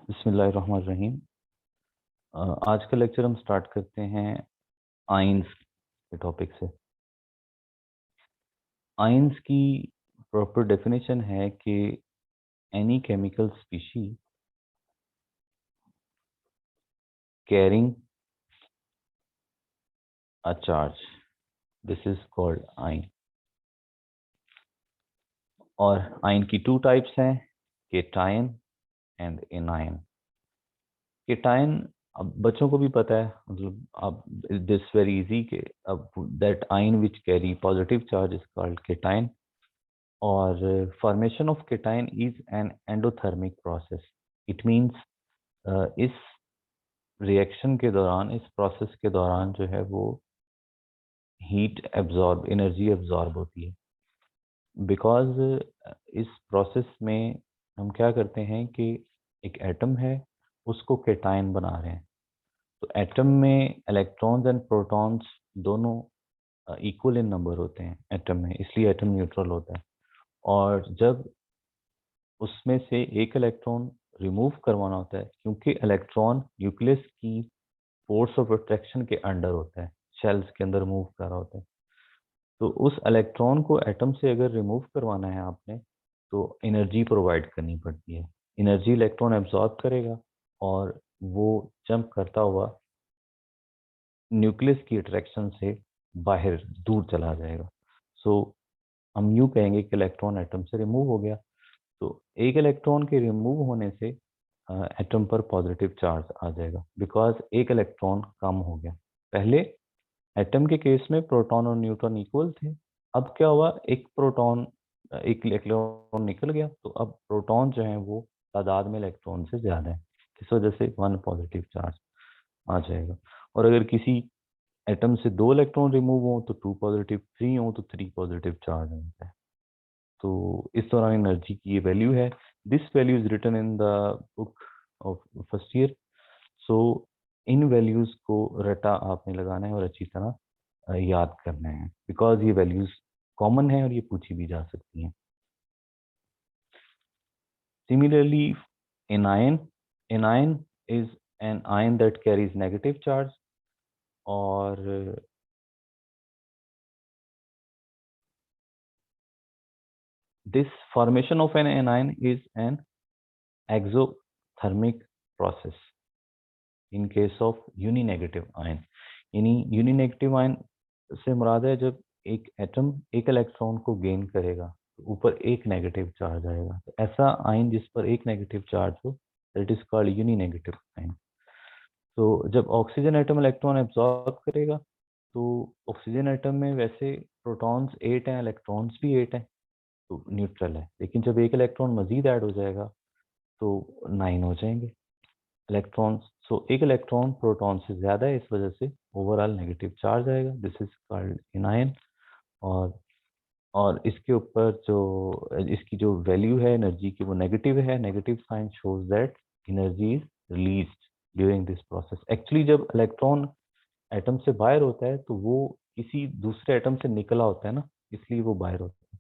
बिस्मिल्लाहिर्रहमानिर्रहीम। आज का लेक्चर हम स्टार्ट करते हैं आइंस के टॉपिक से। आइंस की प्रॉपर डेफिनेशन है कि any chemical species carrying a charge, this is called आइन। और आइन की टू टाइप्स हैं, केटाइन एंड एनाइन। केटाइन अब बच्चों को भी पता है, मतलब अब दिस वेरी इजी के अब that ion which carry positive charge is called cation. और formation of cation is an endothermic process. It means इस रिएक्शन के दौरान, इस प्रोसेस के दौरान जो है वो हीट एब्जॉर्ब, एनर्जी एब्जॉर्ब होती है। बिकॉज इस प्रोसेस में हम क्या करते हैं कि एक एटम है, उसको केटाइन बना रहे हैं। तो एटम में इलेक्ट्रॉन्स एंड प्रोटॉन्स दोनों इक्वल इन नंबर होते हैं एटम में, इसलिए एटम न्यूट्रल होता है। और जब उसमें से एक इलेक्ट्रॉन रिमूव करवाना होता है, क्योंकि इलेक्ट्रॉन न्यूक्लियस की फोर्स ऑफ अट्रैक्शन के अंडर होता है, शेल्स के अंदर मूव कर रहा होता है। तो उस इलेक्ट्रॉन को एटम से अगर रिमूव करवाना है आपने, तो एनर्जी प्रोवाइड करनी पड़ती है। एनर्जी इलेक्ट्रॉन एब्जॉर्ब करेगा और वो जंप करता हुआ न्यूक्लियस की अट्रैक्शन से बाहर दूर चला जाएगा। सो हम यूं कहेंगे कि इलेक्ट्रॉन एटम से रिमूव हो गया। तो एक इलेक्ट्रॉन के रिमूव होने से एटम पर पॉजिटिव चार्ज आ जाएगा, बिकॉज एक इलेक्ट्रॉन कम हो गया। पहले एटम के केस में प्रोटॉन और न्यूट्रॉन इक्वल थे। अब क्या हुआ, एक प्रोटॉन, एक इलेक्ट्रॉन निकल गया, तो अब प्रोटॉन जो है वो तादाद में इलेक्ट्रॉन से ज्यादा है, इस वजह से वन पॉजिटिव चार्ज आ जाएगा। और अगर किसी एटम से दो इलेक्ट्रॉन रिमूव हो तो टू पॉजिटिव, थ्री हो तो थ्री पॉजिटिव चार्ज होता है। तो इस दौरान एनर्जी की ये वैल्यू है। This value is written in the book of first year. So इन वैल्यूज को रटा आपने लगाना है और अच्छी तरह याद करना है, बिकॉज ये वैल्यूज कॉमन है और ये पूछी भी जा सकती हैं। Similarly anion, anion is an ion that carries negative charge. और this formation of an anion is an exothermic process in case of uninegative ion। यानी यूनिनेगेटिव आयन से मुराद है जब एक एटम एक इलेक्ट्रॉन को गेन करेगा तो ऊपर एक नेगेटिव चार्ज आएगा। तो ऐसा आयन जिस पर एक नेगेटिव चार्ज हो, दैट इज कॉल्ड यूनिनेगेटिव आयन। तो जब ऑक्सीजन एटम इलेक्ट्रॉन एब्जॉर्ब करेगा, तो ऑक्सीजन एटम में वैसे प्रोटॉन्स 8 हैं, इलेक्ट्रॉन्स भी 8 हैं, तो न्यूट्रल है। लेकिन जब एक इलेक्ट्रॉन मजीद ऐड हो जाएगा तो 9 हो जाएंगे इलेक्ट्रॉन्स। सो एक इलेक्ट्रॉन प्रोटॉन से ज्यादा है, इस वजह से ओवरऑल नेगेटिव चार्ज आएगा। This is called anion. और इसके ऊपर जो इसकी जो वैल्यू है एनर्जी की, वो नेगेटिव है। Negative sign shows that energy is released during this process. Actually जब इलेक्ट्रॉन एटम से बाहर होता है तो वो किसी दूसरे एटम से निकला होता है ना, इसलिए वो बाहर होता है।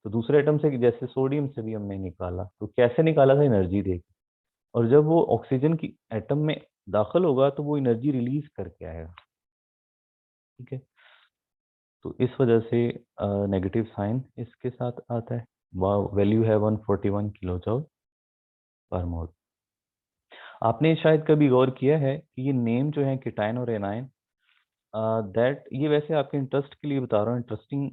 तो दूसरे एटम से, जैसे सोडियम से भी हमने निकाला, तो कैसे निकाला था, एनर्जी देके। और जब वो ऑक्सीजन की एटम में दाखिल होगा तो वो एनर्जी रिलीज करके आएगा। ठीक है, तो इस वजह से नेगेटिव साइन इसके साथ आता है। वैल्यू है 141 किलो जूल पर मोल। आपने शायद कभी गौर किया है कि ये नेम जो है केटाइन और एनाइन, दैट ये वैसे आपके इंटरेस्ट के लिए बता रहा हूँ, इंटरेस्टिंग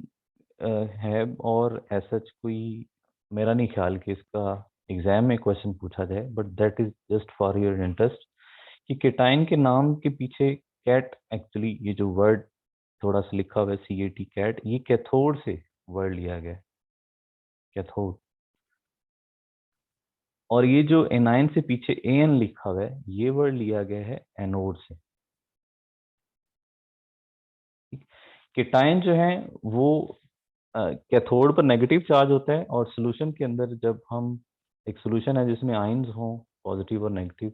है। और ऐसा कोई मेरा नहीं ख्याल कि इसका एग्जाम में क्वेश्चन पूछा जाए, but that is just for your interest कि केटाइन के नाम के पीछे कैट, एक्चुअली ये जो वर्ड थोड़ा सा लिखा हुआ है CAT, कैट, ये कैथोड से वर्ड लिया गया है, कैथोड। और ये जो एनाइन से पीछे AN लिखा हुआ है, ये वर्ड लिया गया है एनोड से। केटाइन जो है वो कैथोड पर नेगेटिव चार्ज होता है, और सोल्यूशन के अंदर जब हम, एक सोल्यूशन है जिसमें आयंस हों पॉजिटिव और नेगेटिव,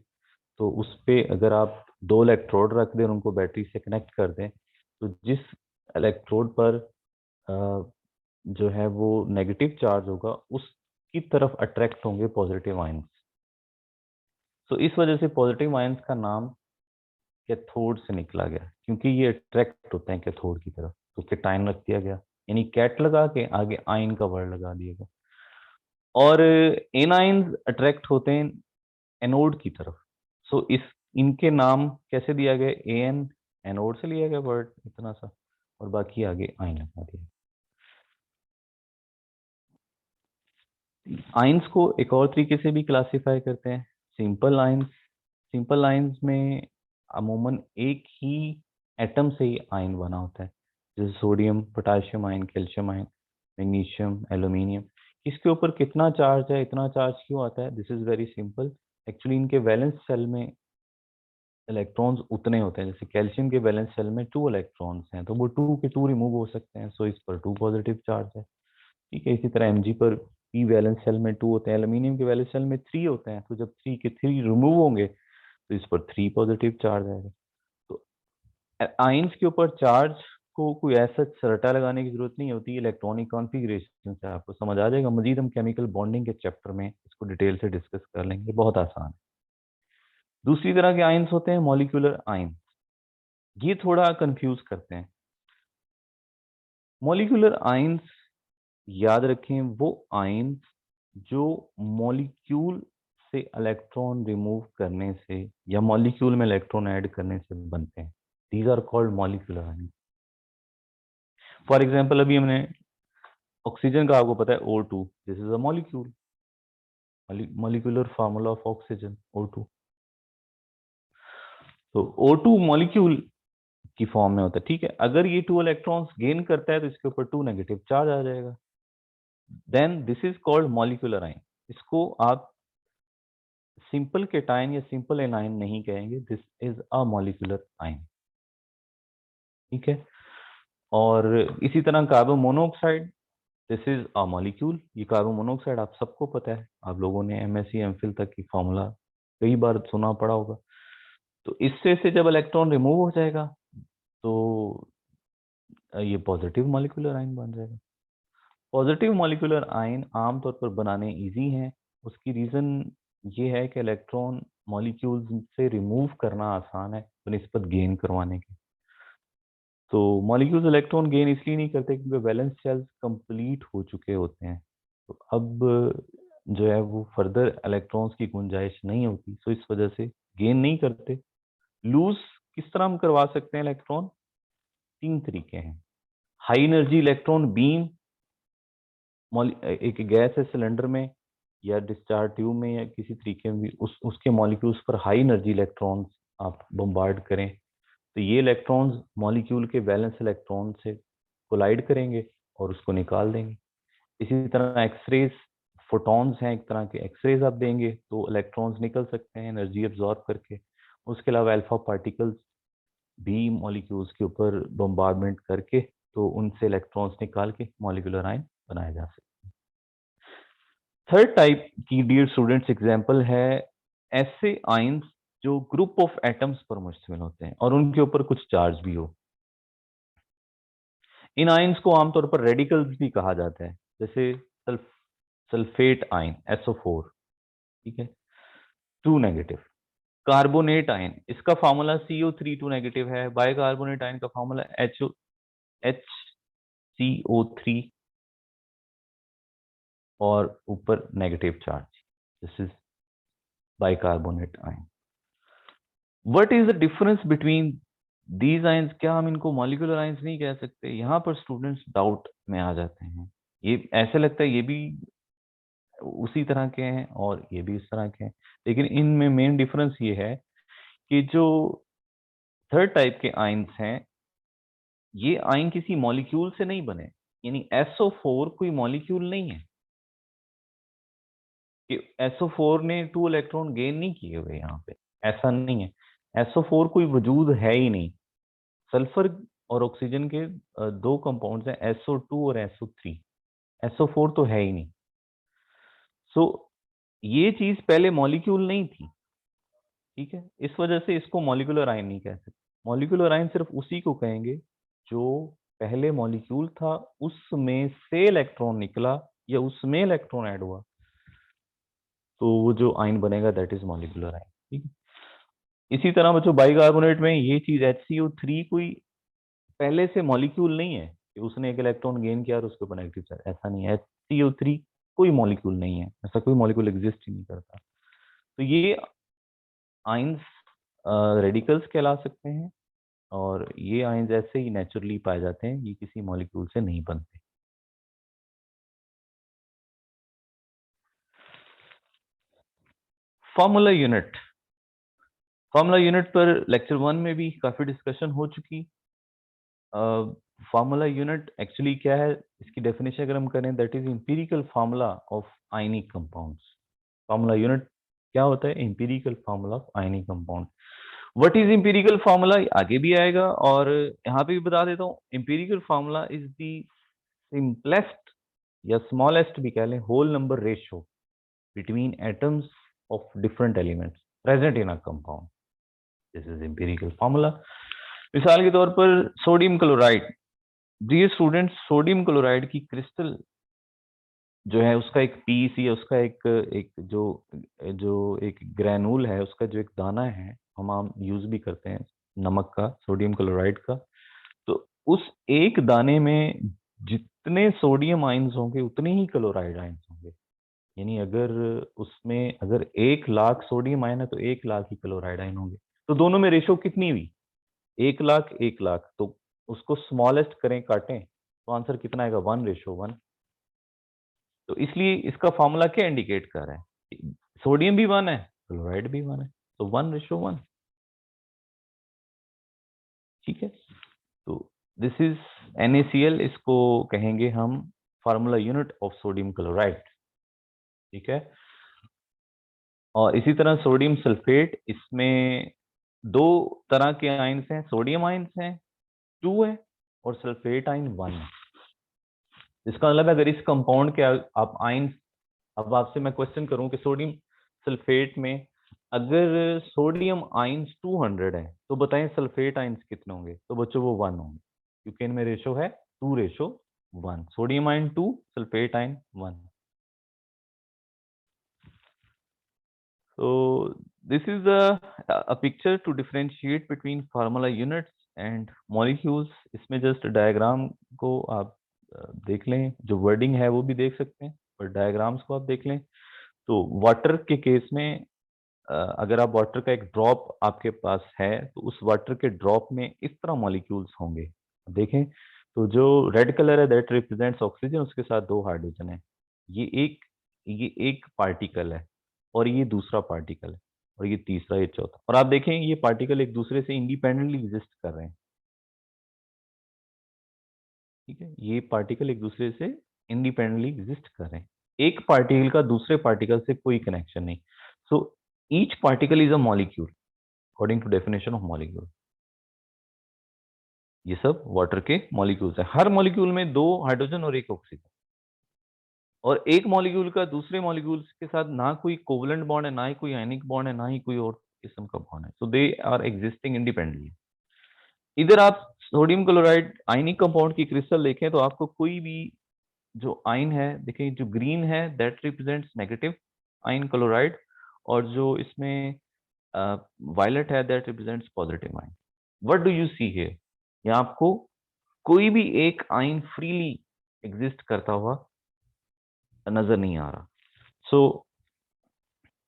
तो उस पे अगर आप दो इलेक्ट्रोड रख दें और उनको बैटरी से कनेक्ट कर दें, तो जिस इलेक्ट्रोड पर जो है वो नेगेटिव चार्ज होगा, उसकी तरफ अट्रैक्ट होंगे पॉजिटिव आयंस। सो इस वजह से पॉजिटिव आयंस का नाम कैथोड से निकला गया, क्योंकि ये अट्रैक्ट होते हैं कैथोड की तरफ, तो कैटायन रख दिया गया, यानी कैट लगा के आगे आयन का वर्ड लगा दिया गया। और एनाइंस अट्रैक्ट होते हैं एनोड की तरफ, सो इस इनके नाम कैसे दिया गया, एन एनोड से लिया गया वर्ड इतना सा, और बाकी आगे आयन लगा दिया। आयंस को एक और तरीके से भी क्लासिफाई करते हैं, सिंपल आयंस। सिंपल आयंस में अमूमन एक ही एटम से ही आयन बना होता है, जैसे sodium, potassium ion, calcium ion, magnesium, aluminium. इसके ऊपर कितना चार्ज है, इतना चार्ज क्यों आता है, this is very simple. Actually इनके वैलेंस शेल में इलेक्ट्रॉन्स उतने होते हैं, जैसे कैल्शियम के वैलेंस शेल में 2 इलेक्ट्रॉन्स हैं, तो वो 2 के 2 रिमूव हो सकते हैं, सो इस पर 2 पॉजिटिव चार्ज है। ठीक है, इसी तरह Mg पर p वैलेंस शेल में 2 होते हैं, एल्यूमिनियम के वैलेंस शेल में 3 होते हैं, तो जब 3 के 3 रिमूव होंगे तो इस पर 3 पॉजिटिव चार्ज आएगा। तो आयंस के ऊपर चार्ज को कोई ऐसा रटा लगाने की जरूरत नहीं होती, इलेक्ट्रॉनिक कॉन्फ़िगरेशन से आपको समझ आ जाएगा। मजीद हम केमिकल बॉन्डिंग के चैप्टर में इसको डिटेल से डिस्कस कर लेंगे, बहुत आसान है। दूसरी तरह के आयंस होते हैं मॉलिक्यूलर आयंस, ये थोड़ा कंफ्यूज करते हैं। मॉलिक्यूलर आयंस याद रखें वो आयंस जो मॉलिक्यूल से इलेक्ट्रॉन रिमूव करने से या मॉलिक्यूल में इलेक्ट्रॉन ऐड करने से बनते हैं, these are called molecular ions. For example अभी हमने ऑक्सीजन का आपको पता है O2, this is a molecule, molecular formula of oxygen O2। तो O2 मॉलिक्यूल की फॉर्म में होता है, ठीक है। अगर ये 2 इलेक्ट्रॉन्स गेन करता है तो इसके ऊपर 2 नेगेटिव चार्ज आ जाएगा, then this is called molecular ion. इसको आप सिंपल केटायन या सिंपल एनायन नहीं कहेंगे, this is a molecular ion, ठीक है। और इसी तरह carbon monoxide, this is a molecule. ये कार्बन मोनोऑक्साइड आप सबको पता है, आप लोगों ने एमएससी एमफिल तक की फॉर्मूला कई बार सुना पड़ा होगा। तो इससे से जब इलेक्ट्रॉन रिमूव हो जाएगा तो ये पॉजिटिव मॉलिक्यूलर आयन बन जाएगा। पॉजिटिव मॉलिक्यूलर आयन आमतौर पर बनाने इजी हैं, उसकी रीजन ये है कि इलेक्ट्रॉन मॉलिक्यूल्स से रिमूव करना आसान है बनिस्बत गेन करवाने के। तो मॉलिक्यूल्स इलेक्ट्रॉन गेन इसलिए नहीं करते क्योंकि वैलेंस शेल्स कंप्लीट हो चुके होते हैं, तो अब जो है वो फर्दर इलेक्ट्रॉन्स की गुंजाइश नहीं होती, तो इस वजह से गेन नहीं करते। लूज किस तरह हम करवा सकते हैं इलेक्ट्रॉन, 3 तरीके हैं। हाई एनर्जी इलेक्ट्रॉन बीम, एक गैस है सिलेंडर में या डिस्चार्ज ट्यूब में या किसी तरीके में भी उसके मॉलिक्यूल्स पर हाई एनर्जी इलेक्ट्रॉन्स आप बम्बार्ड करें, तो ये इलेक्ट्रॉन्स मॉलिक्यूल के वैलेंस इलेक्ट्रॉन से कोलाइड करेंगे और उसको निकाल देंगे। इसी तरह एक्सरेज, फोटॉन्स हैं एक तरह के, एक्सरेज आप देंगे तो इलेक्ट्रॉन्स निकल सकते हैं एनर्जी एब्जॉर्ब करके। उसके अलावा अल्फा पार्टिकल्स भी मॉलिक्यूल्स के ऊपर बम्बार्डमेंट करके तो उनसे इलेक्ट्रॉन्स निकाल के मॉलिक्यूलर आयन बनाए जा सकते हैं। थर्ड टाइप की डियर स्टूडेंट्स एग्जांपल है ऐसे आयंस जो ग्रुप ऑफ एटम्स पर मुश्तमिल होते हैं और उनके ऊपर कुछ चार्ज भी हो। इन आयंस को आमतौर पर रेडिकल्स भी कहा जाता है, जैसे सल्फेट आयन SO4, ठीक है, 2 नेगेटिव। कार्बोनेट आयन, इसका फॉर्मूला CO3 2 नेगेटिव है। बाइकार्बोनेट आयन का फॉर्मूला HCO3 और ऊपर negative charge, this is bicarbonate ion. What is the difference between these ions, क्या हम इनको मॉलिक्यूलर आयंस नहीं कह सकते? यहाँ पर स्टूडेंट्स डाउट में आ जाते हैं, ये ऐसे लगता है ये भी उसी तरह के हैं और ये भी इस तरह के हैं, लेकिन इनमें मेन डिफरेंस ये है कि जो थर्ड टाइप के आयंस हैं ये आयन किसी मॉलिक्यूल से नहीं बने, यानी SO4 कोई मॉलिक्यूल नहीं है कि SO4 ने 2 इलेक्ट्रॉन गेन नहीं किए हुए, यहाँ पे ऐसा नहीं है। SO4 कोई वजूद है ही नहीं। सल्फर और ऑक्सीजन के 2 कंपाउंड्स हैं SO2 और SO3, SO4 तो है ही नहीं। सो ये चीज पहले मॉलिक्यूल नहीं थी, ठीक है, इस वजह से इसको मॉलिक्यूलर आयन नहीं कह सकते। मॉलिक्यूलर आयन सिर्फ उसी को कहेंगे जो पहले मॉलिक्यूल था उसमें से इलेक्ट्रॉन निकला या उसमें इलेक्ट्रॉन ऐड हुआ, तो वो जो आयन बनेगा दैट इज मॉलिक्यूलर आयन। ठीक है। इसी तरह बच्चों बाइकार्बोनेट में ये चीज HCO3 कोई पहले से मॉलिक्यूल नहीं है कि उसने एक इलेक्ट्रॉन गेन किया और उसके ऊपर नेगेटिव चार्ज, ऐसा नहीं है। HCO3 कोई मॉलिक्यूल नहीं है, ऐसा कोई मॉलिक्यूल एग्जिस्ट ही नहीं करता। तो ये आइंस रेडिकल्स कहला सकते हैं, और ये आइंस ऐसे ही नेचुरली पाए जाते हैं, ये किसी मॉलिक्यूल से नहीं बनते। फॉर्मूला यूनिट, फॉर्मूला यूनिट पर लेक्चर 1 में भी काफी डिस्कशन हो चुकी। फॉर्मूला यूनिट एक्चुअली क्या है, इसकी डेफिनेशन अगर हम करें, that is empirical formula of ionic compounds. Formula unit क्या होता है? Empirical formula of ionic compound. What is empirical formula आगे भी आएगा, और यहाँ पे भी बता देता हूँ। Empirical formula is the simplest या स्मॉलेस्ट भी कह लें whole number ratio between atoms of different elements present in a compound. This is empirical formula. मिसाल के तौर पर sodium chloride. Dear students, sodium chloride की क्रिस्टल जो है उसका एक पीस या उसका एक जो जो एक ग्रैनुल है, उसका जो एक दाना है, हम आम यूज भी करते हैं नमक का, सोडियम क्लोराइड का। तो उस एक दाने में जितने सोडियम आयंस होंगे उतने ही क्लोराइड आयंस होंगे। यानी अगर उसमें अगर 1,00,000 सोडियम आयन है तो 1,00,000 ही क्लोराइड आयन होंगे। तो दोनों में रेशो कितनी हुई? 1,00,000 1,00,000। तो उसको स्मॉलेस्ट करें, काटें, तो आंसर कितना आएगा? 1:1। तो इसलिए इसका फॉर्मूला क्या इंडिकेट कर रहा है? सोडियम भी 1 है, क्लोराइड भी 1 है, तो 1:1। ठीक है। तो दिस इज NaCl, इसको कहेंगे हम formula unit of sodium chloride. ठीक है। और इसी तरह सोडियम सल्फेट, इसमें दो तरह के आयंस हैं, सोडियम आयंस हैं 2 है, और सल्फेट आयन 1 है। इसका मतलब अगर इस कंपाउंड के आप आयंस, अब आपसे मैं क्वेश्चन करूं कि सोडियम सल्फेट में अगर सोडियम आयंस 200 है तो बताएं सल्फेट आयंस कितने होंगे? तो बच्चों वो 1 होंगे, क्योंकि इनमें रेशो है 2:1। Sodium ion 2, sulphate ion 1। So this is a picture to differentiate between formula units and molecules. इसमें जस्ट डायग्राम को आप देख लें, जो वर्डिंग है वो भी देख सकते हैं, और डायग्राम्स को आप देख लें। तो वाटर के केस में अगर आप वाटर का एक ड्रॉप आपके पास है, तो उस वाटर के ड्रॉप में इस तरह मॉलिक्यूल्स होंगे। देखें तो जो रेड कलर है दैट रिप्रेजेंट्स ऑक्सीजन, उसके साथ 2 हाइड्रोजन है। ये एक पार्टिकल है, और ये दूसरा पार्टिकल है, और ये तीसरा, ये चौथा। और आप देखें ये पार्टिकल एक दूसरे से इंडिपेंडेंटली एग्जिस्ट कर रहे हैं। ठीक है, ये पार्टिकल एक दूसरे से इंडिपेंडेंटली एग्जिस्ट कर रहे हैं। एक पार्टिकल का दूसरे पार्टिकल से कोई कनेक्शन नहीं। So each particle is a molecule according to definition of molecule. ये सब वाटर के मॉलिक्यूल्स हैं। हर मॉलिक्यूल में 2 हाइड्रोजन और 1 ऑक्सीजन, और एक मॉलिक्यूल का दूसरे मॉलिक्यूल्स के साथ ना कोई कोवलेंट बॉन्ड है, ना ही कोई आयनिक बॉन्ड है, ना ही कोई और किस्म का बॉन्ड है। सो दे आर एग्जिस्टिंग इंडिपेंडेंटली। इधर आप सोडियम क्लोराइड आयनिक कंपाउंड की क्रिस्टल देखें, तो आपको कोई भी जो आयन है, देखिए जो ग्रीन है that represents negative ion chloride, और जो इसमें वायलेट है that represents positive ion. What do you see here? यहाँ आपको कोई भी एक आयन फ्रीली एग्जिस्ट करता हुआ नजर नहीं आ रहा। सो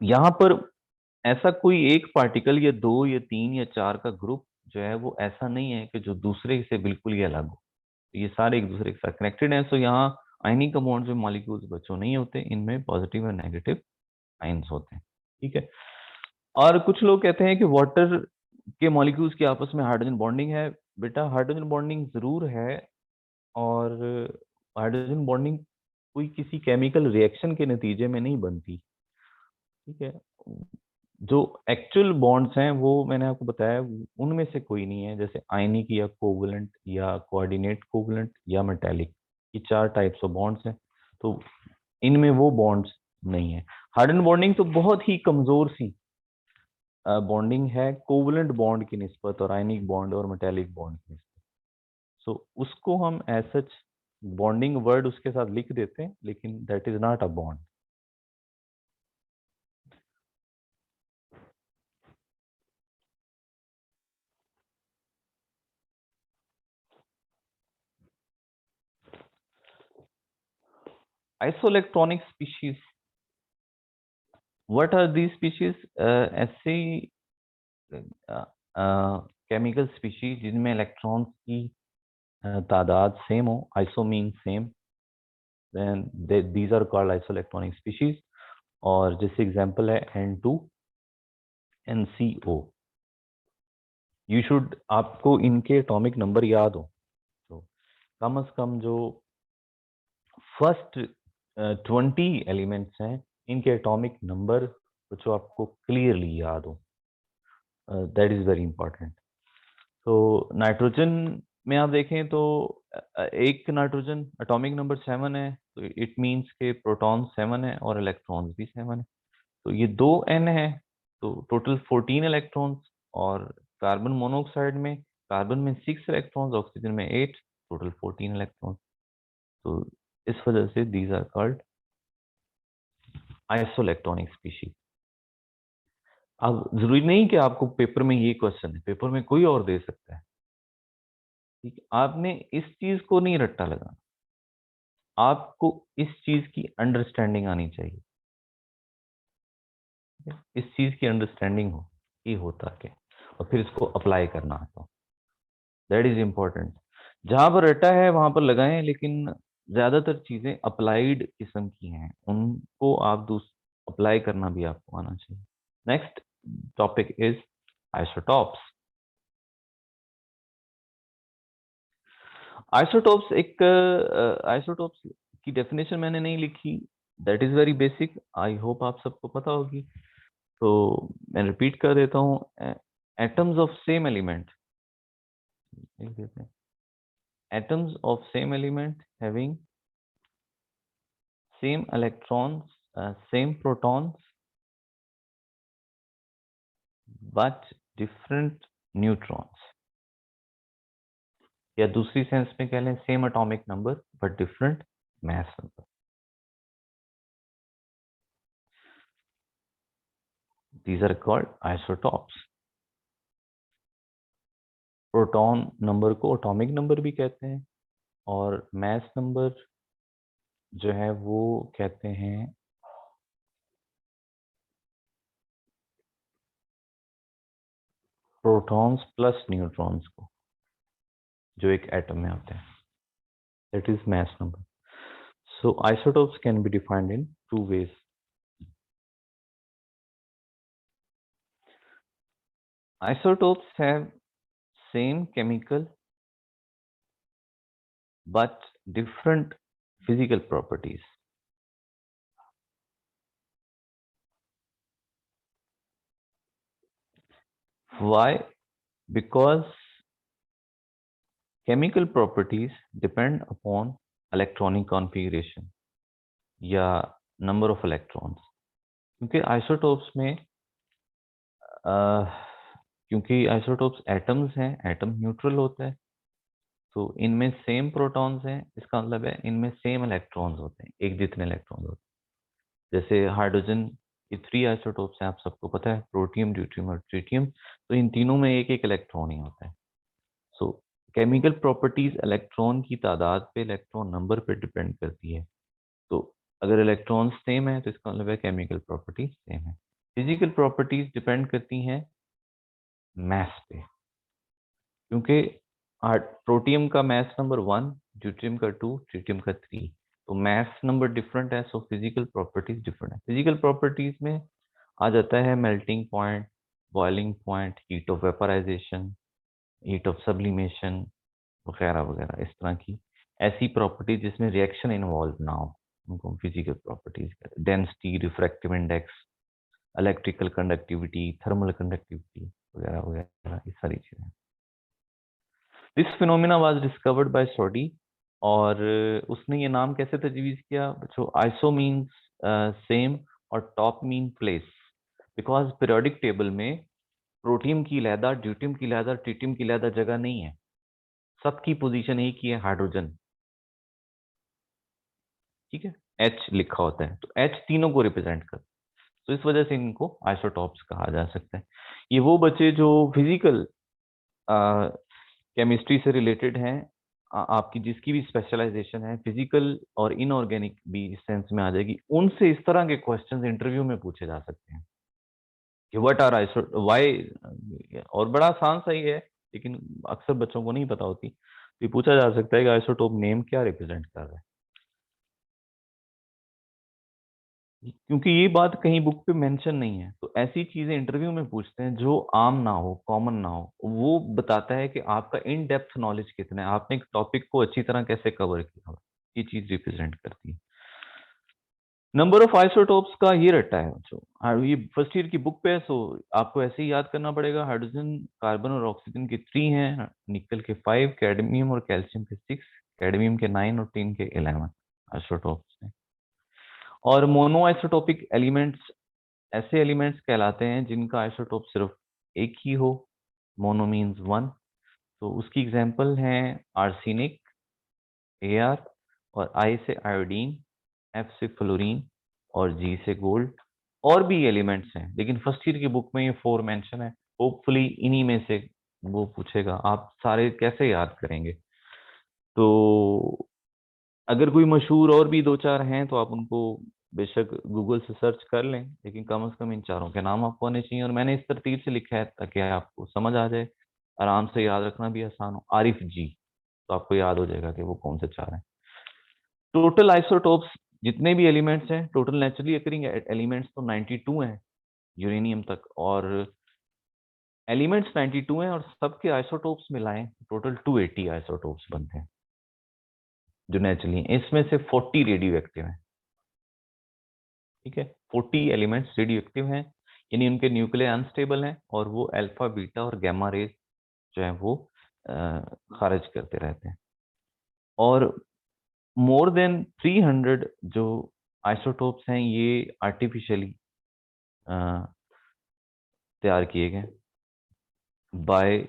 यहाँ पर ऐसा कोई एक पार्टिकल या 2 या 3 या 4 का ग्रुप जो है वो ऐसा नहीं है कि जो दूसरे से बिल्कुल ही अलग हो। ये सारे एक दूसरे के साथ कनेक्टेड हैं। सो यहाँ आयनिक कंपाउंड में मॉलिक्यूल्स बच्चों नहीं होते, इनमें पॉजिटिव और नेगेटिव आयंस होते हैं। ठीक है। और कुछ लोग कहते हैं कि वाटर के मॉलिक्यूल्स की आपस में हाइड्रोजन बॉन्डिंग है। बेटा हाइड्रोजन बॉन्डिंग जरूर है, और हाइड्रोजन बॉन्डिंग कोई किसी केमिकल रिएक्शन के नतीजे में नहीं बनती। ठीक है। जो एक्चुअल बॉन्ड्स हैं वो मैंने आपको बताया, उनमें से कोई नहीं है, जैसे आयनिक या कोवलेंट या कोऑर्डिनेट कोवलेंट या मेटेलिक, ये 4 टाइप्स ऑफ बॉन्ड्स हैं। तो इनमें वो बॉन्ड्स नहीं है। हाइड्रोजन बॉन्डिंग तो बहुत ही कमजोर सी बॉन्डिंग है कोवलेंट बॉन्ड की निस्बत, और आयनिक बॉन्ड और मेटेलिक बॉन्ड की निस्बत। सो उसको हम एज सच बॉन्डिंग वर्ड उसके साथ लिख देते हैं, लेकिन that is not a bond. Isoelectronic species. What are these species? ऐसे केमिकल स्पीशीज जिनमें इलेक्ट्रॉन्स की तादाद सेम हो, iso mean same, then these are called isoelectronic species. और जैसे एग्जांपल है N2 NCO. यू शुड, आपको इनके एटॉमिक नंबर याद हो, तो कम से कम जो फर्स्ट 20 एलिमेंट्स हैं इनके एटॉमिक नंबर जो आपको क्लियरली याद हो, दैट इज वेरी इंपॉर्टेंट. तो नाइट्रोजन में आप देखें तो एक नाइट्रोजन एटॉमिक नंबर 7 है, तो इट मींस के प्रोटॉन 7 है और इलेक्ट्रॉन्स भी 7 है. तो ये 2 n है, तो टोटल 14 इलेक्ट्रॉन्स. और कार्बन मोनोऑक्साइड में कार्बन में 6 इलेक्ट्रॉन्स, ऑक्सीजन में 8, टोटल 14 इलेक्ट्रॉन्स. तो इस वजह से these are called isoelectronic species. अब जरूरी नहीं कि आपको पेपर में ये क्वेश्चन है, पेपर में कोई और दे सकता है. ठीक है, आपने इस चीज को नहीं रट्टा लगाना, आपको इस चीज की अंडरस्टैंडिंग आनी चाहिए. इस चीज की अंडरस्टैंडिंग हो ये होता क्या, और फिर इसको अप्लाई करना आता हो. That is important. जहां पर रटा है वहां पर लगाएं, लेकिन ज्यादातर चीजें अप्लाइड किस्म की हैं, उनको आप अप्लाई करना भी आपको आना चाहिए. Next topic is isotopes. Isotopes एक आइसोटॉप्स की डेफिनेशन मैंने नहीं लिखी, that is very basic, I hope आप सबको पता होगी. तो मैं रिपीट कर देता हूँ. Atoms of same element, atoms of same element having same electrons, same protons, but different neutrons. या दूसरी सेंस में कह लें same atomic number but different mass number. These are called isotopes. Proton number को atomic number भी कहते हैं, और मास नंबर जो है वो कहते हैं प्रोटॉन्स प्लस न्यूट्रॉन्स को, जो एक एटम में होते हैं. That is mass number. So isotopes can be defined in two ways. Isotopes have same chemical but different physical properties. Why? Because chemical properties depend upon electronic configuration या number of electrons. क्योंकि isotopes में क्योंकि isotopes atoms हैं, atom neutral होता है, तो इनमें same protons हैं, इसका मतलब है इनमें सेम इलेक्ट्रॉन्स होते हैं, एक जितने इलेक्ट्रॉन्स होते हैं. जैसे हाइड्रोजन की 3 आइसोटोप्स हैं, आप सबको पता है, प्रोटियम, ड्यूटियम और ट्रिटियम. तो इन तीनों में एक एक इलेक्ट्रॉन ही होता है. सो केमिकल प्रॉपर्टीज इलेक्ट्रॉन की तादाद पे, इलेक्ट्रॉन नंबर पे डिपेंड करती है. तो अगर इलेक्ट्रॉन सेम है तो इसका मतलब है केमिकल प्रॉपर्टीज सेम है. फिजिकल प्रॉपर्टीज डिपेंड करती हैं मास पे, क्योंकि प्रोटियम का मास नंबर 1, ड्यूटियम का 2, ट्रिटियम का 3. तो मास नंबर डिफरेंट है, सो फिजिकल प्रॉपर्टीज डिफरेंट है. फिजिकल प्रॉपर्टीज में आ जाता है melting point, boiling point, heat of vaporisation, heat of sublimation वगैरह वगैरह. इस तरह की ऐसी प्रॉपर्टीज जिसमें रिएक्शन इन्वॉल्व ना हो, उनको फिजिकल प्रॉपर्टीज कहते हैं. Density, refractive index, electrical conductivity, thermal conductivity वगैरह वगैरह, ये सारी चीजें. This phenomena was discovered by Soddy, और उसने ये नाम कैसे तजवीज़ किया? जो आइसो मीन्स सेम और topos mean place, because periodic table में प्रोटियम की लहदा, ड्यूटियम की लहदा, ट्रिटियम की लहदा जगह नहीं है, सबकी पोजीशन एक ही है, हाइड्रोजन. ठीक है, एच लिखा होता है, तो एच तीनों को रिप्रेजेंट करता है. तो इस वजह से इनको आइसोटॉप्स कहा जा सकता है. ये वो बच्चे जो फिजिकल केमिस्ट्री से रिलेटेड हैं, आपकी जिसकी भी स्पेशलाइजेशन है, फिजिकल और इनऑर्गेनिक भी इस सेंस में आ जाएगी, उनसे इस तरह के क्वेश्चंस इंटरव्यू में पूछे जा सकते हैं कि व्हाट आर आइसो व्हाई। और बड़ा आसान सा ही है, लेकिन अक्सर बच्चों को नहीं पता होती। तो ये पूछा जा सकता है कि आइसोटोप नेम क्या रिप्रेजेंट कर रहा है, क्योंकि ये बात कहीं बुक पे मेंशन नहीं है। तो ऐसी चीजें इंटरव्यू में पूछते हैं जो आम ना हो, कॉमन ना हो। वो बताता है कि आपका इन डेप्थ नॉलेज कितना है, आपने एक टॉपिक को अच्छी तरह कैसे कवर किया हो। ये चीज रिप्रेजेंट करती है। नंबर ऑफ आइसोटोप्स का ये रटा है जो ये फर्स्ट ईयर की बुक पे है। सो आपको ऐसे ही याद करना पड़ेगा। हाइड्रोजन, कार्बन और ऑक्सीजन के 3 हैं, निकल के 5, कैडमियम और कैल्शियम के 6, कैडमियम के 9 और टिन के 11 आइसोटोप्स हैं। और मोनो आइसोटोपिक एलिमेंट्स ऐसे एलिमेंट्स कहलाते हैं जिनका आइसोटोप सिर्फ एक ही हो। Mono means one. तो उसकी एग्जांपल है आर्सेनिक, Ar, और I से आयोडीन, F से फ्लोरीन और G से गोल्ड। और भी एलिमेंट्स हैं, लेकिन फर्स्ट ईयर की बुक में ये 4 मेंशन है। होपफुली इन्हीं में से वो पूछेगा। आप सारे कैसे याद करेंगे? तो अगर कोई मशहूर और भी 2-4 हैं तो आप उनको बेशक गूगल से सर्च कर लें, लेकिन कम से कम इन चारों के नाम आपको आने चाहिए। और मैंने इस तरतीब से लिखा है ताकि आपको समझ आ जाए, आराम से याद रखना भी आसान हो। आरिफ जी, तो आपको याद हो जाएगा कि वो कौन से 4 हैं। टोटल आइसोटोप्स जितने भी एलिमेंट्स हैं, टोटल नेचुरली अकरिंग एलिमेंट्स तो 92 हैं यूरेनियम तक। और एलिमेंट्स 92 हैं और सबके आइसोटोप्स मिलाएं टोटल 280 आइसोटोप्स बनते हैं जो नेचुरली हैं। इसमें से 40 रेडियो एक्टिव हैं। ठीक है, 40 एलिमेंट्स रेडियो एक्टिव हैं, यानी उनके न्यूक्लियर अनस्टेबल हैं और वो अल्फा, बीटा और गामा रेज जो है वो खारिज करते रहते हैं। और मोर देन 300 जो आइसोटोप्स हैं ये आर्टिफिशियली तैयार किए गए bye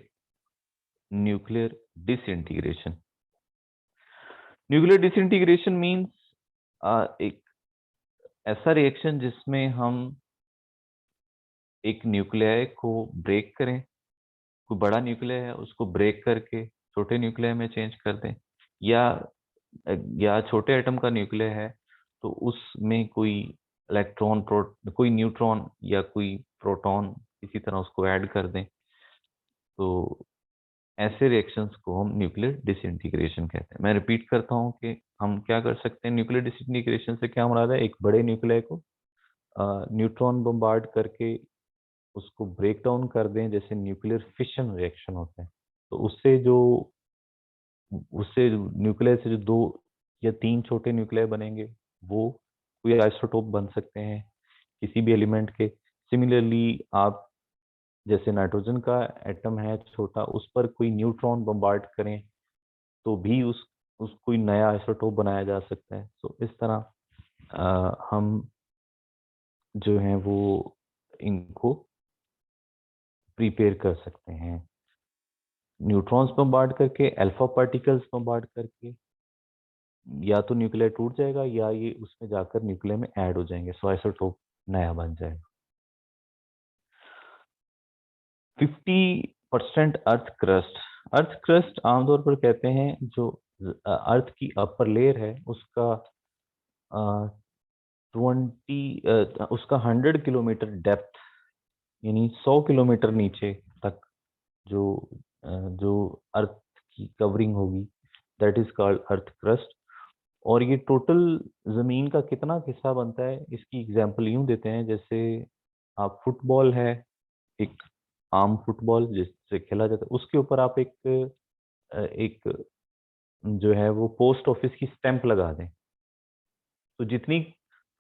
nuclear disintegration. Nuclear disintegration means एक ऐसा रिएक्शन जिसमें हम एक न्यूक्लियाई को ब्रेक करें। कोई बड़ा न्यूक्लियाई है उसको ब्रेक करके छोटे न्यूक्लियाई में चेंज कर दें, या छोटे एटम का न्यूक्लियाई है तो उसमें कोई इलेक्ट्रॉन, कोई न्यूट्रॉन या कोई प्रोटॉन इसी तरह उसको ऐड कर दें। तो ऐसे रिएक्शंस को हम न्यूक्लियर डिसइंटीग्रेशन कहते हैं। मैं रिपीट करता हूँ कि हम क्या कर सकते हैं। न्यूक्लियर डिसइंटीग्रेशन से क्या मुराद है? एक बड़े न्यूक्लियाई को न्यूट्रॉन बम्बार्ड करके उसको ब्रेक डाउन कर दें, जैसे न्यूक्लियर फिशन रिएक्शन होता है। तो उससे न्यूक्लियर से जो 2 या 3 छोटे न्यूक्लियर बनेंगे वो कोई आइसोटोप बन सकते हैं किसी भी एलिमेंट के। सिमिलरली आप जैसे नाइट्रोजन का एटम है छोटा, उस पर कोई न्यूट्रॉन बम्बार्ड करें तो भी उस कोई नया आइसोटोप बनाया जा सकता है। तो इस तरह हम जो है वो इनको प्रिपेयर कर सकते हैं, न्यूट्रॉन्स बम्बार्ड करके, अल्फा पार्टिकल्स बम्बार्ड करके। या तो न्यूक्लियर टूट जाएगा या ये उसमें जाकर न्यूक्लियर में ऐड हो जाएंगे, सो आइसोटोप नया बन जाएगा। 50% अर्थ क्रस्ट आमतौर पर कहते हैं जो अर्थ की अपर लेयर है उसका 100 किलोमीटर डेप्थ, यानी 100 किलोमीटर नीचे तक जो जो अर्थ की कवरिंग होगी, that is called earth crust. और ये टोटल जमीन का कितना हिस्सा बनता है इसकी एग्जांपल यूं देते हैं, जैसे आप फुटबॉल है, एक आम फुटबॉल जिससे खेला जाता है, उसके ऊपर आप एक जो है वो पोस्ट ऑफिस की स्टैंप लगा दें। तो जितनी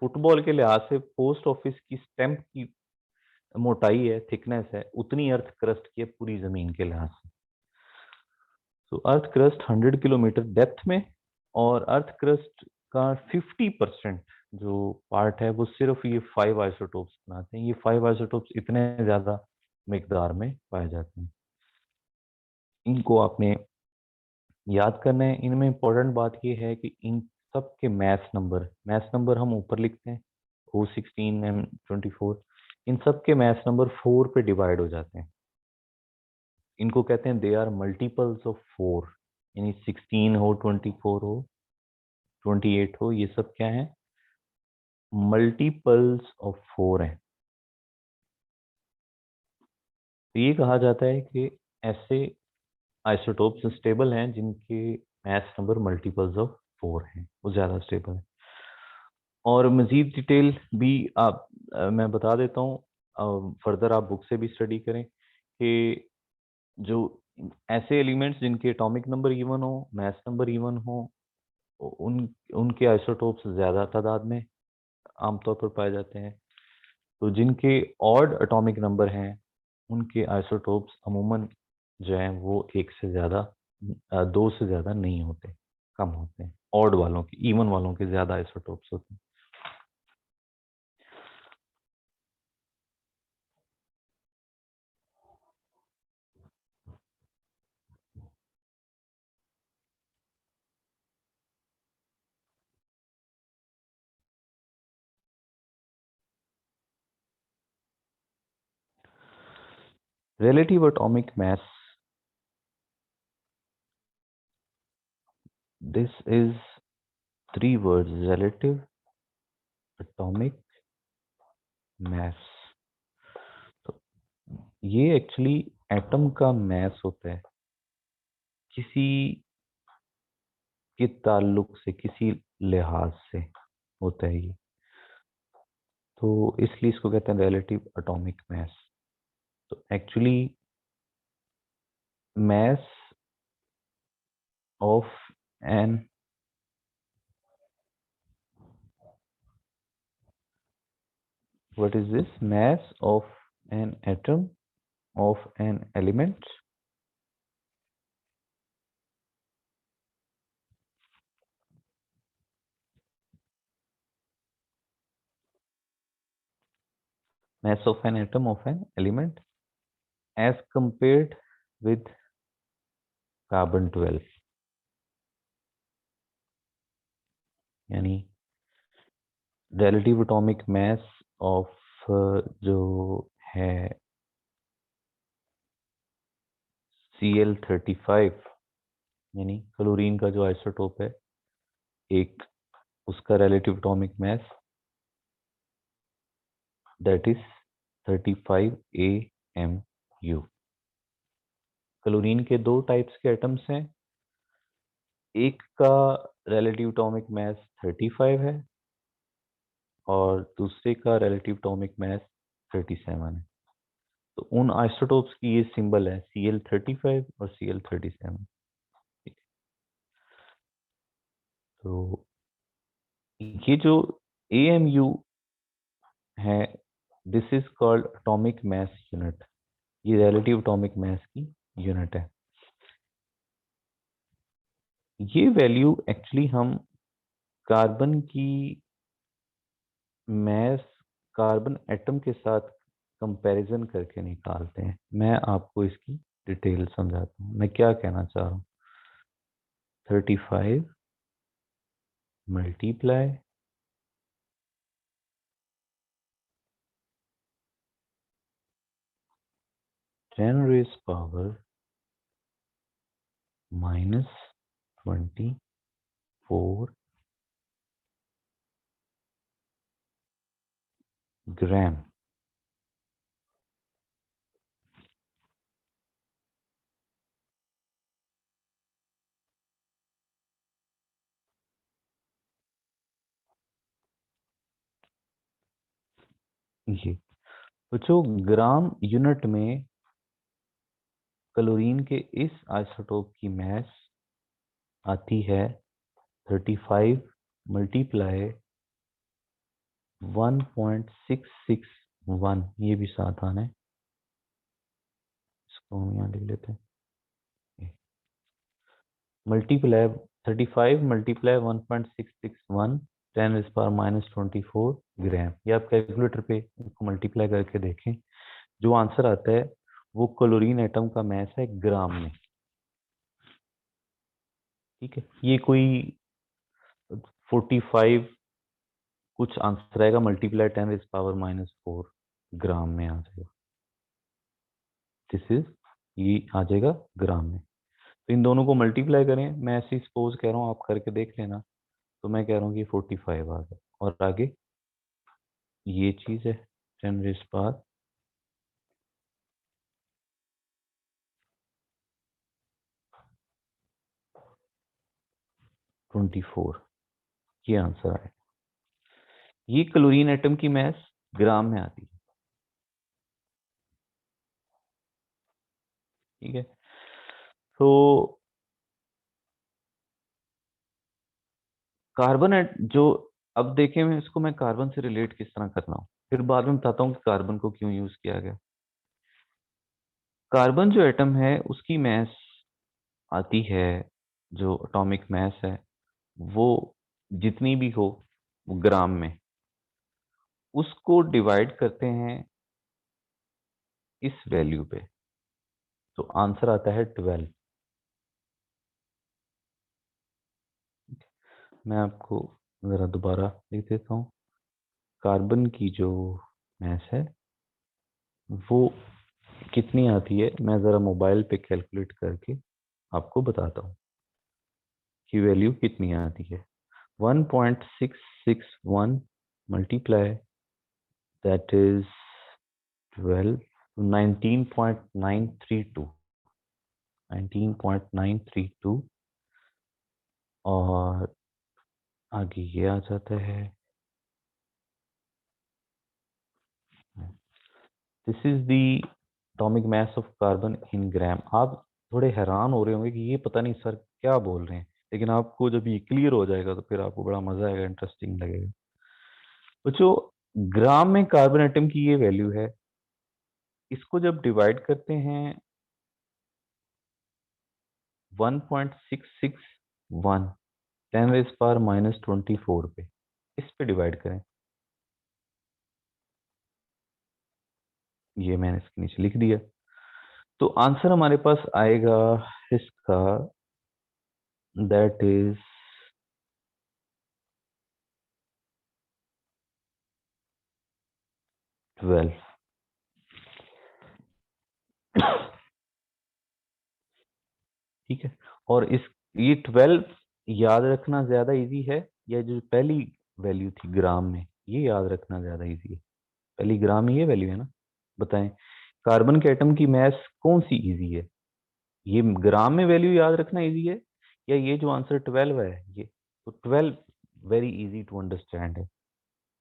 फुटबॉल के लिहाज से पोस्ट ऑफिस की स्टैंप की मोटाई है, थिकनेस है, उतनी अर्थ क्रस्ट की है पूरी जमीन के लिहाज से। तो अर्थ क्रस्ट 100 किलोमीटर डेप्थ में, और अर्थ क्रस्ट का 50% जो पार्ट है वो सिर्फ ये 5 आइसोटोप्स बनाते हैं। ये 5 आइसोटोप्स इतने ज्यादा मिकदार में पाए जाते हैं, इनको आपने याद करना है। इनमें इंपॉर्टेंट बात ये है कि इन सब के मैथ नंबर हम ऊपर लिखते हैं O16 M24। इन सब के मैथ नंबर 4 पे डिवाइड हो जाते हैं। इनको कहते हैं दे आर मल्टीपल्स ऑफ 4। यानी 16 हो, 24 हो, 28 हो, ये सब क्या है, मल्टीपल्स ऑफ 4 हैं। तो ये कहा जाता है कि ऐसे आइसोटोप्स स्टेबल हैं जिनके मास नंबर मल्टीपल्स ऑफ 4 हैं, वो ज़्यादा स्टेबल है। और मज़ीद डिटेल भी मैं बता देता हूँ, फर्दर आप बुक से भी स्टडी करें कि जो ऐसे एलिमेंट्स जिनके एटॉमिक नंबर इवन हो, मास नंबर इवन हो, उनके आइसोटोप्स ज़्यादा तादाद में आमतौर पर पाए जाते हैं। तो जिनके ऑड एटॉमिक नंबर हैं उनके आइसोटोप्स अमूमन जो हैं वो एक से ज़्यादा, दो से ज़्यादा नहीं होते, कम होते हैं। ऑड वालों के, इवन वालों के ज़्यादा आइसोटोप्स होते हैं। Relative atomic mass, this is three words: relative atomic mass। तो ये एक्चुअली एटम का मास होता है, किसी के ताल्लुक से, किसी लिहाज से होता है ये, तो इसलिए इसको कहते हैं रिलेटिव एटॉमिक मास। तो actually mass of an what is this mass of an atom of an element mass of an atom of an element as compared with carbon 12, यानी relative atomic mass of जो है Cl35, यानी chlorine का जो isotope है एक, उसका relative atomic mass that is 35 AMU। Chlorine के दो टाइप्स के एटम्स हैं, एक का रिलेटिव एटॉमिक मास 35 है और दूसरे का रिलेटिव एटॉमिक मास 37 है। तो उन आइसोटोप्स की ये सिंबल है Cl35 और Cl37। तो ये जो AMU है, this is called atomic mass unit. ये रिलेटिव एटॉमिक मास की यूनिट है। ये वैल्यू एक्चुअली हम कार्बन की मास, कार्बन एटम के साथ कंपैरिजन करके निकालते हैं। मैं आपको इसकी डिटेल समझाता हूँ मैं क्या कहना चाह रहा हूँ। 35 मल्टीप्लाई 10 रेज पावर -24 ग्राम। ये तो जो ग्राम यूनिट में क्लोरीन के इस आइसोटोप की मास आती है 35 मल्टीप्लाई 1.661, ये भी साथ आना है, इसको हम यहाँ लिख लेते हैं। मल्टीप्लाई 35 मल्टीप्लाई 1.661 10⁻⁻24 ग्राम। ये आप कैलकुलेटर पे इसको मल्टीप्लाई करके देखें, जो आंसर आता है वो क्लोरीन एटम का मास है ग्राम में। ठीक है, ये कोई 45 कुछ आंसर आएगा, मल्टीप्लाई 10⁻⁻4 ग्राम में आ जाएगा। दिस इज, ये आ जाएगा ग्राम में। तो इन दोनों को मल्टीप्लाई करें, मैं ऐसे सपोज कह रहा हूँ, आप करके देख लेना। तो मैं कह रहा हूँ कि 45 आ गया, और आगे ये चीज है 10 रेज़ पावर 24, ये आंसर है। ये क्लोरीन एटम की मास ग्राम में आती है, ठीक है। तो कार्बन जो, अब देखें मैं इसको, मैं कार्बन से रिलेट किस तरह कर रहा हूँ, फिर बाद में बताता हूँ कि कार्बन को क्यों यूज किया गया। कार्बन जो एटम है उसकी मास आती है, जो एटॉमिक मास है वो जितनी भी हो वो ग्राम में, उसको डिवाइड करते हैं इस वैल्यू पे, तो आंसर आता है 12। मैं आपको जरा दोबारा लिख देता हूँ। कार्बन की जो मास है वो कितनी आती है, मैं ज़रा मोबाइल पे कैलकुलेट करके आपको बताता हूँ कि वैल्यू कितनी आती है। 1.661 मल्टीप्लाई, दैट इज 12, 19.932, 19.932, और आगे ये आ जाता है, this is the atomic mass of carbon in gram. आप थोड़े हैरान हो रहे होंगे कि ये पता नहीं सर क्या बोल रहे हैं, लेकिन आपको जब ये क्लियर हो जाएगा तो फिर आपको बड़ा मजा आएगा, इंटरेस्टिंग लगेगा। तो जो ग्राम में कार्बन एटम की ये वैल्यू है, इसको जब डिवाइड करते हैं 1.661 10 रेज़ पावर -24 पे, इस पे डिवाइड करें, ये मैंने इसके नीचे लिख दिया, तो आंसर हमारे पास आएगा इसका, दैट इज 12। ठीक है। और इस, ये 12 याद रखना ज्यादा इजी है, या जो पहली वैल्यू थी ग्राम में, ये याद रखना ज्यादा इजी है? पहली ग्राम में ये वैल्यू है ना, बताएं कार्बन के एटम की मास कौन सी इजी है, ये ग्राम में वैल्यू याद रखना इजी है, या ये जो आंसर 12 है ये? तो 12 वेरी इजी टू अंडरस्टैंड है,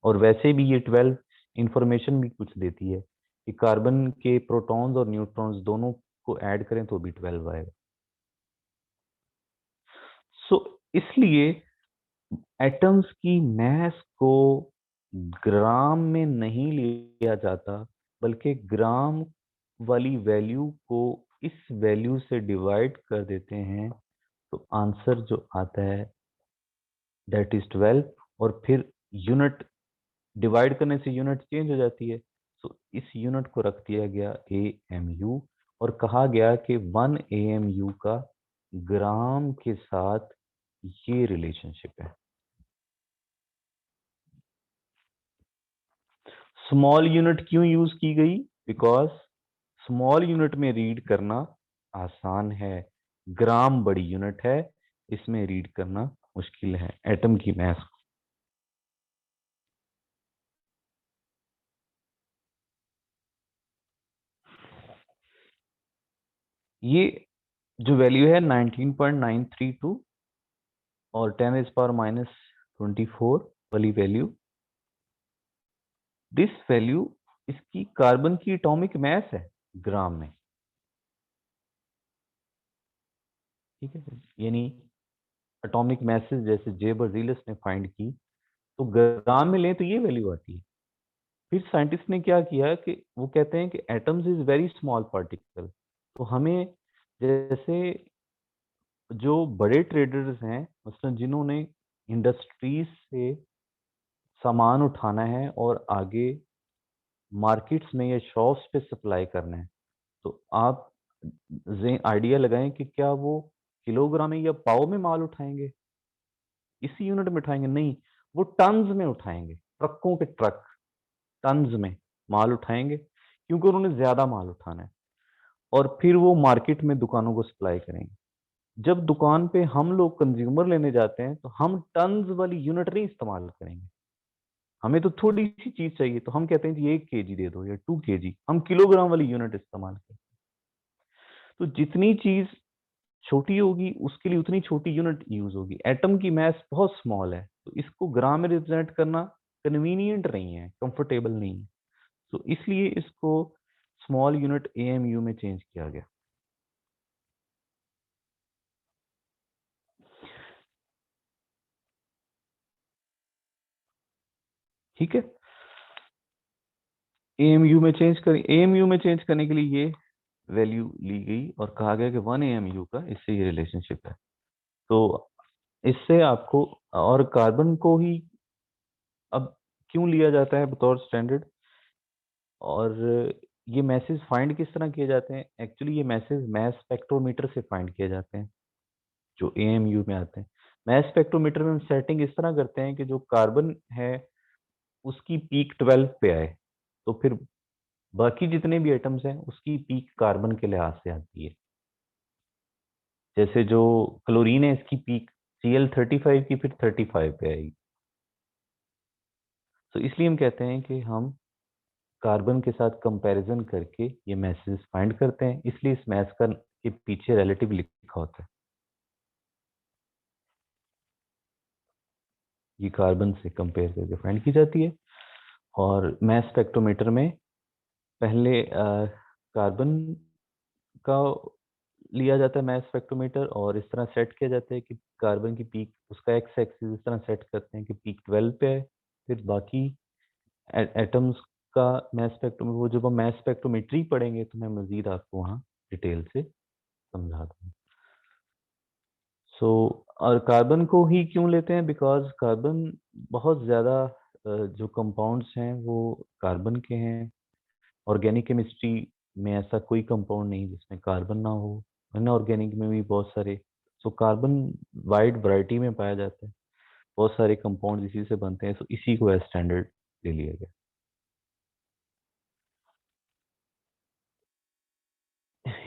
और वैसे भी ये 12 इंफॉर्मेशन भी कुछ देती है कि कार्बन के प्रोटॉन्स और न्यूट्रॉन्स दोनों को ऐड करें तो भी 12 आएगा। सो इसलिए एटम्स की मास को ग्राम में नहीं लिया जाता, बल्कि ग्राम वाली वैल्यू को इस वैल्यू से डिवाइड कर देते हैं, तो आंसर जो आता है दैट इज 12। और फिर यूनिट डिवाइड करने से यूनिट चेंज हो जाती है, तो इस यूनिट को रख दिया गया AMU, और कहा गया कि 1 AMU का ग्राम के साथ ये रिलेशनशिप है। स्मॉल यूनिट क्यों यूज की गई? बिकॉज स्मॉल यूनिट में रीड करना आसान है, ग्राम बड़ी यूनिट है, इसमें रीड करना मुश्किल है एटम की मास। ये जो वैल्यू है 19.932 और 10 इज पावर -24 वाली वैल्यू, दिस वैल्यू इसकी कार्बन की एटॉमिक मास है ग्राम में, ठीक है। यानी एटॉमिक मैसेज जैसे जे बर्जीलस ने फाइंड की, तो ग्राम में लें तो ये वैल्यू आती है। फिर साइंटिस्ट ने क्या किया कि वो कहते हैं कि atoms is very small particle, तो हमें जैसे जो बड़े ट्रेडर्स हैं, मसलन जिन्होंने इंडस्ट्रीज से सामान उठाना है और आगे मार्केट्स में या शॉप्स पे सप्लाई करना है, तो आप आइडिया लगाएं कि क्या वो किलोग्राम में या पाव में माल उठाएंगे, इसी यूनिट में उठाएंगे? नहीं, वो टन्स में उठाएंगे, ट्रकों के ट्रक, टन्स में माल उठाएंगे, क्योंकि उन्होंने ज्यादा माल उठाना है, और फिर वो मार्केट में दुकानों को सप्लाई करेंगे। जब दुकान पे हम लोग कंज्यूमर लेने जाते हैं तो हम टन्स वाली यूनिट नहीं इस्तेमाल करेंगे, हमें तो थोड़ी सी चीज चाहिए तो हम कहते हैं जी 1 kg दे दो या 2 kg, हम किलोग्राम वाली यूनिट इस्तेमाल करते हैं। तो जितनी चीज छोटी होगी उसके लिए उतनी छोटी यूनिट यूज होगी। एटम की मास बहुत स्मॉल है तो इसको ग्राम में रिप्रेजेंट करना कन्वीनियंट नहीं है, कंफर्टेबल नहीं है, तो इसलिए इसको स्मॉल यूनिट एएमयू में चेंज किया गया। ठीक है, एएमयू में चेंज करने के लिए ये वैल्यू ली गई और कहा गया कि 1 AMU का इससे ये रिलेशनशिप है। तो इससे आपको, और कार्बन को ही अब क्यों लिया जाता है बतौर स्टैंडर्ड, और ये मैसेज फाइंड किस तरह किए जाते हैं? एक्चुअली ये मैसेज मैस स्पेक्ट्रोमीटर से फाइंड किए जाते हैं जो एएमयू में आते हैं। मैस स्पेक्ट्रोमीटर में हम सेटिंग इस तरह करते हैं कि जो कार्बन है उसकी पीक 12 पे आए, तो फिर बाकी जितने भी एटम्स हैं उसकी पीक कार्बन के लिहाज से आती है। जैसे जो क्लोरीन है इसकी पीक Cl35 की फिर 35 पे आएगी। तो इसलिए हम कहते हैं कि हम कार्बन के साथ कंपैरिजन करके ये मैसेज फाइंड करते हैं, इसलिए इस मैथ का के पीछे रिलेटिव लिखा होता है। ये कार्बन से कंपेयर करके फाइंड की जाती है। और मैस स्पेक्ट्रोमीटर में पहले कार्बन का लिया जाता है मैस स्पेक्ट्रोमीटर, और इस तरह सेट किया जाता है कि कार्बन की पीक, उसका एक्स एक्सिस इस तरह सेट करते हैं कि पीक 12 पे है, फिर बाकी एटम्स का मैस स्पेक्ट्रोमीटर, वो जब हम मैस स्पेक्ट्रोमेट्री पढ़ेंगे तो मैं मजीद आपको वहाँ डिटेल से समझा दूंगा। सो और कार्बन को ही क्यों लेते हैं? बिकॉज कार्बन बहुत ज़्यादा जो कंपाउंड्स हैं वो कार्बन के हैं। ऑर्गेनिक केमिस्ट्री में ऐसा कोई कंपाउंड नहीं जिसमें कार्बन ना हो, इनऑर्गेनिक में भी बहुत सारे। सो कार्बन वाइड वैरायटी में पाया जाता है, बहुत सारे कंपाउंड इसी से बनते हैं, सो इसी को एज स्टैंडर्ड ले लिया गया।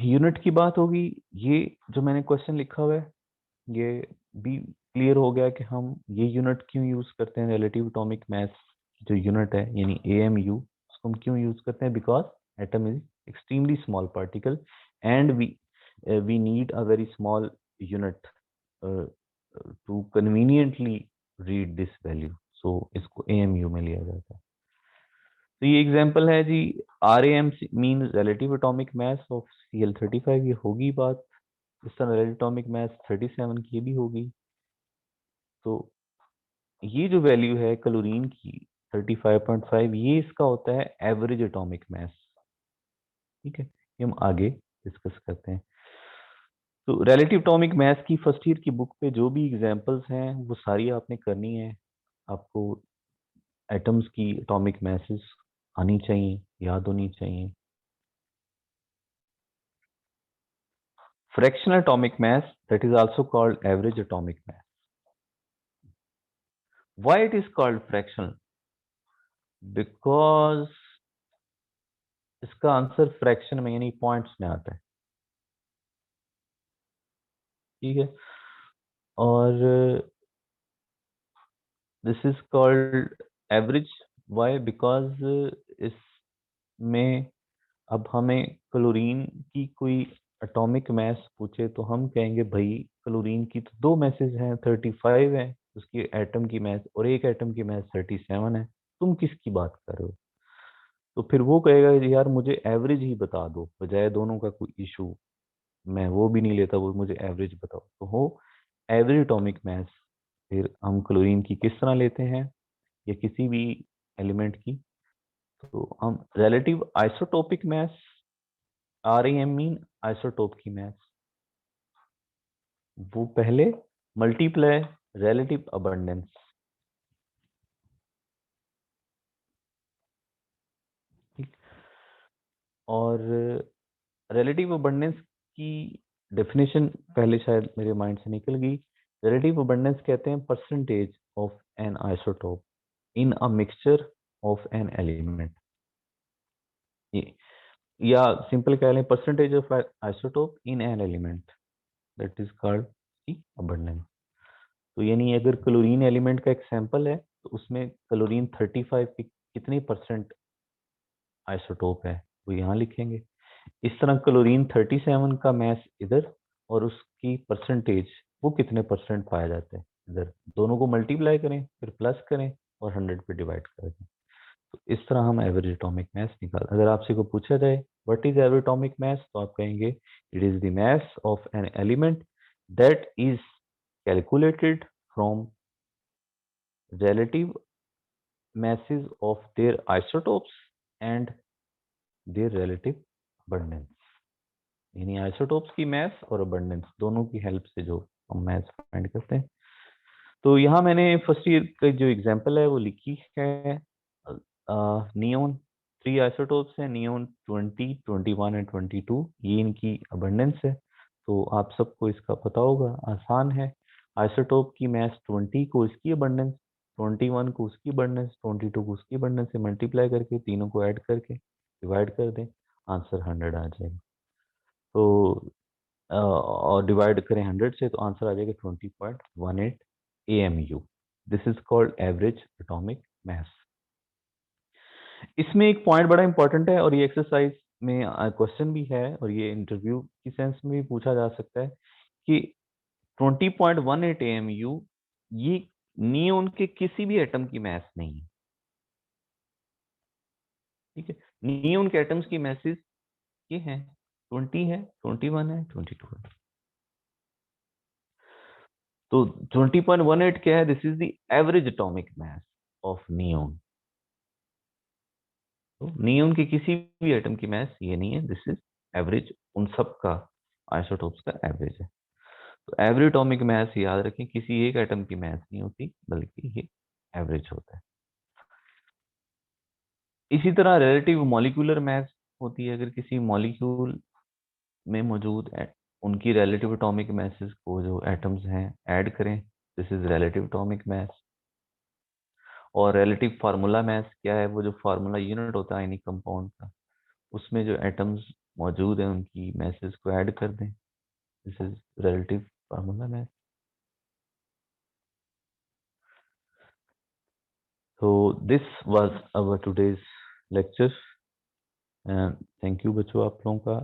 यूनिट की बात होगी, ये जो मैंने क्वेश्चन लिखा हुआ है ये भी क्लियर हो गया कि हम ये यूनिट क्यों यूज करते हैं, रिलेटिव एटॉमिक मास जो यूनिट है यानी एएमयू, उसको हम क्यों यूज करते हैं? Because atom is extremely small particle and we need a very small unit to conveniently read this value, so इसको एएमयू में लिया जाता है। तो ये एग्जांपल है जी, R M mean relative atomic mass of Cl35, ये होगी बात। इस तरह रिलेटिव एटॉमिक मास 37 की ये भी होगी। तो ये जो वैल्यू है क्लोरीन की 35.5, ये इसका होता है एवरेज एटॉमिक मास। ठीक है, ये हम आगे डिस्कस करते हैं। तो रिलेटिव एटॉमिक मास की फर्स्ट ईयर की बुक पे जो भी एग्जांपल्स हैं वो सारी आपने करनी है। आपको एटम्स की एटॉमिक मासेस आनी चाहिए, याद होनी चाहिए। Fractional atomic mass, that is also called average atomic mass. Why it is called fractional? Because इसका आंसर फ्रैक्शन में यानी पॉइंट्स में आता है। ठीक है, और this is called average. Why? Because इसमें अब हमें क्लोरीन की कोई एटॉमिक मास पूछे तो हम कहेंगे भाई क्लोरीन की तो दो मैसेज हैं, 35 है उसकी एटम की मास और एक एटम की मास 37 है, तुम किसकी बात कर रहे हो? तो फिर वो कहेगा कि यार मुझे एवरेज ही बता दो, बजाय दोनों का कोई इशू मैं वो भी नहीं लेता, वो मुझे एवरेज बताओ। तो हो एवरेज एटॉमिक मास। फिर हम क्लोरीन की किस तरह लेते हैं या किसी भी एलिमेंट की, तो हम relative isotopic mass, R M mean isotope की मास, वो पहले मल्टीप्लाई रिलेटिव अबंडेंस। ठीक, और रिलेटिव अबंडेंस की डेफिनेशन पहले शायद मेरे माइंड से निकल गई। रिलेटिव अबंडेंस कहते हैं percentage of N isotope in a mixture of an element, या सिंपल कह लें percentage of isotope in an element. That is called the abundance. तो यानी अगर क्लोरीन एलिमेंट का एक सैंपल है तो उसमें क्लोरीन 35 की कितनी परसेंट आइसोटोप है वो यहाँ लिखेंगे। इस तरह क्लोरीन 37 का मैस इधर और उसकी परसेंटेज वो कितने परसेंट पाया जाता है इधर, दोनों को मल्टीप्लाई करें फिर प्लस करें और 100 पे डिवाइड कर दें। तो इस तरह हम एवरेज एटॉमिक मास निकाल। अगर आपसे को पूछा जाए what is average atomic mass तो आप कहेंगे it is the mass of an element that is calculated from relative masses of their isotopes and their relative abundance। यानी आइसोटोप्स की मास और अबंडेंस दोनों की हेल्प से जो हम मास फाइंड करते हैं। तो यहाँ मैंने फर्स्ट ईयर का जो एग्जांपल है वो लिखी है। नियोन 3 आइसोटोप्स हैं, नियोन 20, 21 एंड 22, ये इनकी अबंडेंस है। तो आप सबको इसका पता होगा, आसान है। आइसोटोप की मास 20 को इसकी अबंडेंस, 21 को उसकी अबंडेंस, 22 को उसकी अबंडेंस से मल्टीप्लाई करके तीनों को ऐड करके डिवाइड कर दें, आंसर 100 आ जाएगा। तो और डिवाइड करें 100 से तो आंसर आ जाएगा 20.18 AMU। This is called average atomic mass. इसमें एक पॉइंट बड़ा इंपॉर्टेंट है और ये एक्सरसाइज में क्वेश्चन भी है और ये इंटरव्यू की सेंस में भी पूछा जा सकता है कि 20.18 AMU ये नियोन के किसी भी एटम की मास नहीं है। ठीक है, नियोन के एटम्स की मैसेज ये है 20 है, 21 है, 22 है। तो 20.18 क्या है? This is the average atomic mass of neon. तो नियोन के किसी भी एटम की मास ये नहीं है, दिस इज एवरेज, उन सब का आइसोटोप्स का एवरेज है। तो एवरेज एटॉमिक मास याद रखें, किसी एक एटम की मास नहीं होती बल्कि ये एवरेज होता है। इसी तरह रिलेटिव मॉलिक्यूलर मास होती है। अगर किसी मॉलिक्यूल में मौजूद उनकी रिलेटिव एटॉमिक मासेस को जो एटम्स हैं ऐड करें, दिस इज रिलेटिव एटॉमिक मास। और रिलेटिव फार्मूला मास क्या है? वो जो फार्मूला यूनिट होता है एनी कंपाउंड का, उसमें जो एटम्स मौजूद हैं उनकी मासेस को ऐड कर दें, this is relative formula mass. तो this was our today's lecture. Thank you बच्चों आप लोगों का।